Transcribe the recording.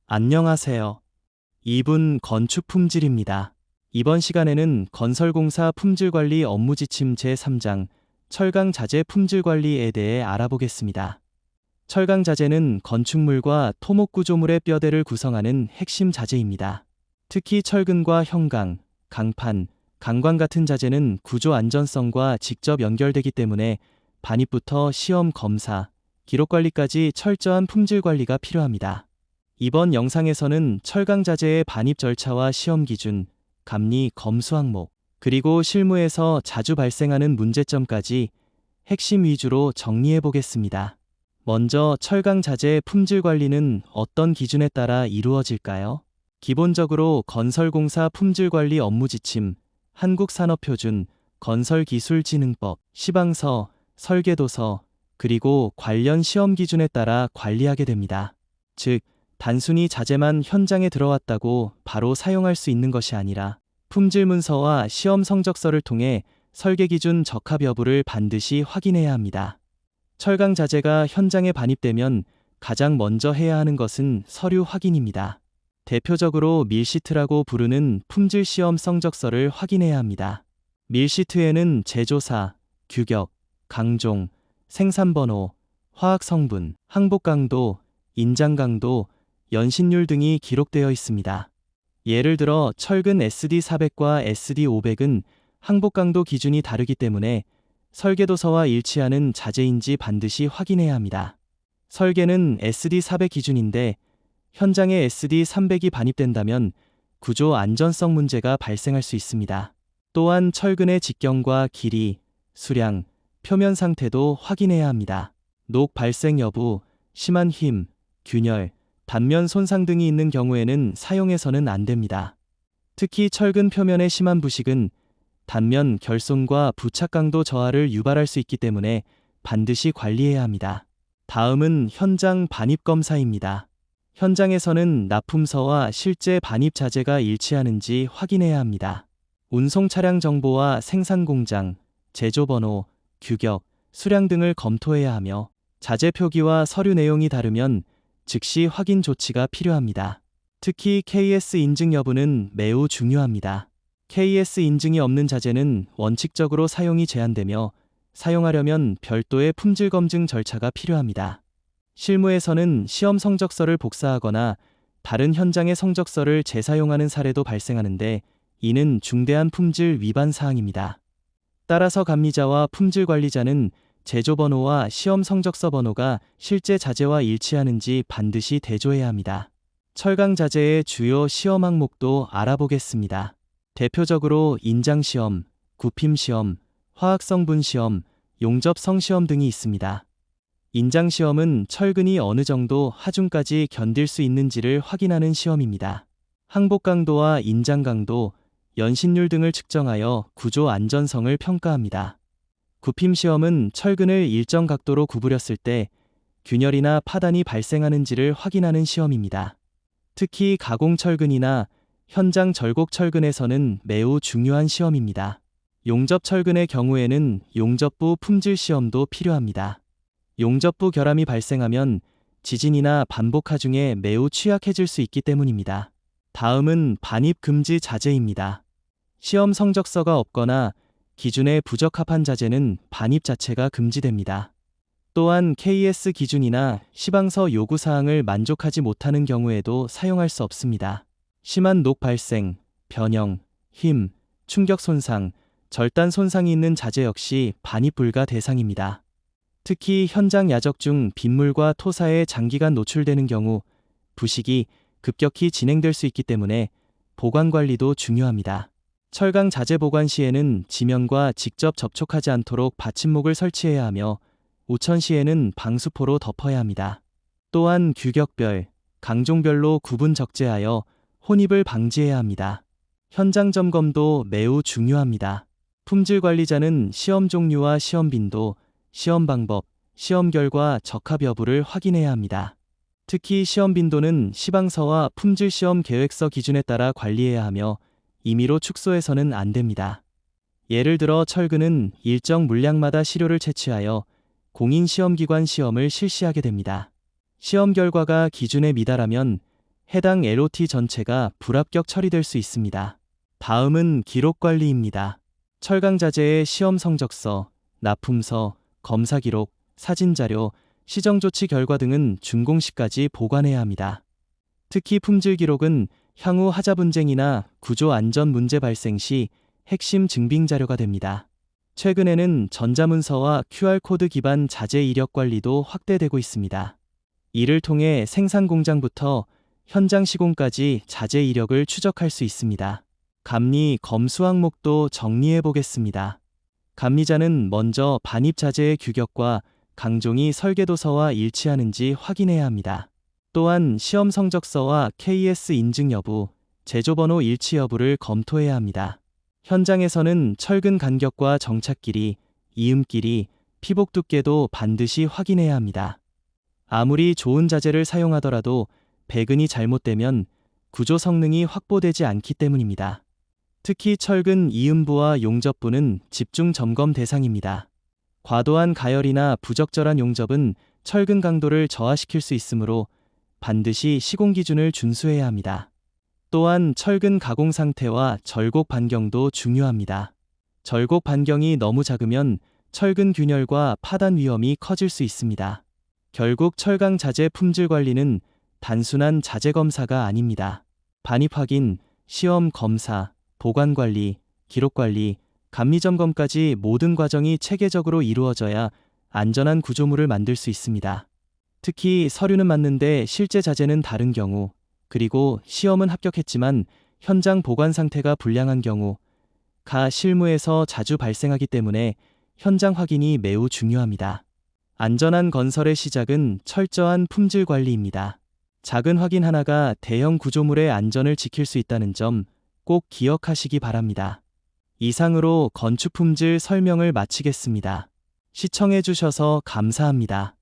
안녕하세요. 2분 건축 품질입니다. 이번 시간에는 건설공사 품질관리 업무 지침 제3장 철강 자재 품질 관리에 대해 알아보겠습니다. 철강 자재는 건축물과 토목 구조물의 뼈대를 구성하는 핵심 자재입니다. 특히 철근과 형강, 강판, 강관 같은 자재는 구조 안전성과 직접 연결되기 때문에 반입부터 시험 검사, 기록 관리까지 철저한 품질 관리가 필요합니다. 이번 영상에서는 철강 자재의 반입 절차와 시험 기준, 감리, 검수 항목, 그리고 실무에서 자주 발생하는 문제점까지 핵심 위주로 정리해 보겠습니다. 먼저 철강 자재의 품질 관리는 어떤 기준에 따라 이루어질까요? 기본적으로 건설공사 품질관리 업무 지침, 한국산업표준, 건설기술진흥법, 시방서, 설계도서, 그리고 관련 시험 기준에 따라 관리하게 됩니다. 즉, 단순히 자재만 현장에 들어왔다고 바로 사용할 수 있는 것이 아니라 품질 문서와 시험 성적서를 통해 설계 기준 적합 여부를 반드시 확인해야 합니다. 철강 자재가 현장에 반입되면 가장 먼저 해야 하는 것은 서류 확인입니다. 대표적으로 밀시트라고 부르는 품질 시험 성적서를 확인해야 합니다. 밀시트에는 제조사, 규격, 강종, 생산번호, 화학 성분, 항복 강도, 인장 강도, 연신율 등이 기록되어 있습니다. 예를 들어 철근 SD400과 SD500은 항복 강도 기준이 다르기 때문에 설계도서와 일치하는 자재인지 반드시 확인해야 합니다. 설계는 SD400 기준인데 현장에 SD300이 반입된다면 구조 안전성 문제가 발생할 수 있습니다. 또한 철근의 직경과 길이, 수량, 표면 상태도 확인해야 합니다. 녹 발생 여부, 심한 힘, 균열, 단면 손상 등이 있는 경우에는 사용해서는 안 됩니다. 특히 철근 표면의 심한 부식은 단면 결손과 부착 강도 저하를 유발할 수 있기 때문에 반드시 관리해야 합니다. 다음은 현장 반입 검사입니다. 현장에서는 납품서와 실제 반입 자재가 일치하는지 확인해야 합니다. 운송 차량 정보와 생산 공장, 제조 번호, 규격, 수량 등을 검토해야 하며 자재 표기와 서류 내용이 다르면 즉시 확인 조치가 필요합니다. 특히 KS 인증 여부는 매우 중요합니다. KS 인증이 없는 자재는 원칙적으로 사용이 제한되며 사용하려면 별도의 품질 검증 절차가 필요합니다. 실무에서는 시험 성적서를 복사하거나 다른 현장의 성적서를 재사용하는 사례도 발생하는데 이는 중대한 품질 위반 사항입니다. 따라서 감리자와 품질 관리자는 제조 번호와 시험 성적서 번호가 실제 자재와 일치하는지 반드시 대조해야 합니다. 철강 자재의 주요 시험 항목도 알아보겠습니다. 대표적으로 인장 시험, 굽힘 시험, 화학 성분 시험, 용접 성 시험 등이 있습니다. 인장 시험은 철근이 어느 정도 하중까지 견딜 수 있는지를 확인하는 시험입니다. 항복 강도와 인장 강도, 연신율 등을 측정하여 구조 안전성을 평가합니다. 굽힘 시험은 철근을 일정 각도로 구부렸을 때 균열이나 파단이 발생하는지를 확인하는 시험입니다. 특히 가공 철근이나 현장 절곡 철근에서는 매우 중요한 시험입니다. 용접 철근의 경우에는 용접부 품질 시험도 필요합니다. 용접부 결함이 발생하면 지진이나 반복 하중에 매우 취약해질 수 있기 때문입니다. 다음은 반입 금지 자재입니다. 시험 성적서가 없거나 기준에 부적합한 자재는 반입 자체가 금지됩니다. 또한 KS 기준이나 시방서 요구사항을 만족하지 못하는 경우에도 사용할 수 없습니다. 심한 녹 발생, 변형, 힘, 충격 손상, 절단 손상이 있는 자재 역시 반입 불가 대상입니다. 특히 현장 야적 중 빗물과 토사에 장기간 노출되는 경우 부식이 급격히 진행될 수 있기 때문에 보관 관리도 중요합니다. 철강 자재 보관 시에는 지면과 직접 접촉하지 않도록 받침목을 설치해야 하며 우천 시에는 방수포로 덮어야 합니다. 또한 규격별, 강종별로 구분 적재하여 혼입을 방지해야 합니다. 현장 점검도 매우 중요합니다. 품질 관리자는 시험 종류와 시험 빈도, 시험 방법, 시험 결과 적합 여부를 확인해야 합니다. 특히 시험 빈도는 시방서와 품질 시험 계획서 기준에 따라 관리해야 하며 임의로 축소해서는 안 됩니다. 예를 들어 철근은 일정 물량마다 시료를 채취하여 공인 시험기관 시험을 실시하게 됩니다. 시험 결과가 기준에 미달하면 해당 LOT 전체가 불합격 처리될 수 있습니다. 다음은 기록 관리입니다. 철강 자재의 시험 성적서, 납품서, 검사 기록, 사진 자료, 시정 조치 결과 등은 준공 시까지 보관해야 합니다. 특히 품질 기록은 향후 하자 분쟁이나 구조 안전 문제 발생 시 핵심 증빙 자료가 됩니다. 최근에는 전자문서와 QR코드 기반 자재 이력 관리도 확대되고 있습니다. 이를 통해 생산 공장부터 현장 시공까지 자재 이력을 추적할 수 있습니다. 감리 검수 항목도 정리해 보겠습니다. 감리자는 먼저 반입 자재의 규격과 강종이 설계도서와 일치하는지 확인해야 합니다. 또한 시험 성적서와 KS 인증 여부, 제조번호 일치 여부를 검토해야 합니다. 현장에서는 철근 간격과 정착 길이, 이음 길이, 피복 두께도 반드시 확인해야 합니다. 아무리 좋은 자재를 사용하더라도 배근이 잘못되면 구조 성능이 확보되지 않기 때문입니다. 특히 철근 이음부와 용접부는 집중 점검 대상입니다. 과도한 가열이나 부적절한 용접은 철근 강도를 저하시킬 수 있으므로 반드시 시공 기준을 준수해야 합니다. 또한 철근 가공 상태와 절곡 반경도 중요합니다. 절곡 반경이 너무 작으면 철근 균열과 파단 위험이 커질 수 있습니다. 결국 철강 자재 품질 관리는 단순한 자재 검사가 아닙니다. 반입 확인, 시험 검사, 보관 관리, 기록 관리, 감리 점검까지 모든 과정이 체계적으로 이루어져야 안전한 구조물을 만들 수 있습니다. 특히 서류는 맞는데 실제 자재는 다른 경우, 그리고 시험은 합격했지만 현장 보관 상태가 불량한 경우, 가 실무에서 자주 발생하기 때문에 현장 확인이 매우 중요합니다. 안전한 건설의 시작은 철저한 품질 관리입니다. 작은 확인 하나가 대형 구조물의 안전을 지킬 수 있다는 점 꼭 기억하시기 바랍니다. 이상으로 건축 품질 설명을 마치겠습니다. 시청해 주셔서 감사합니다.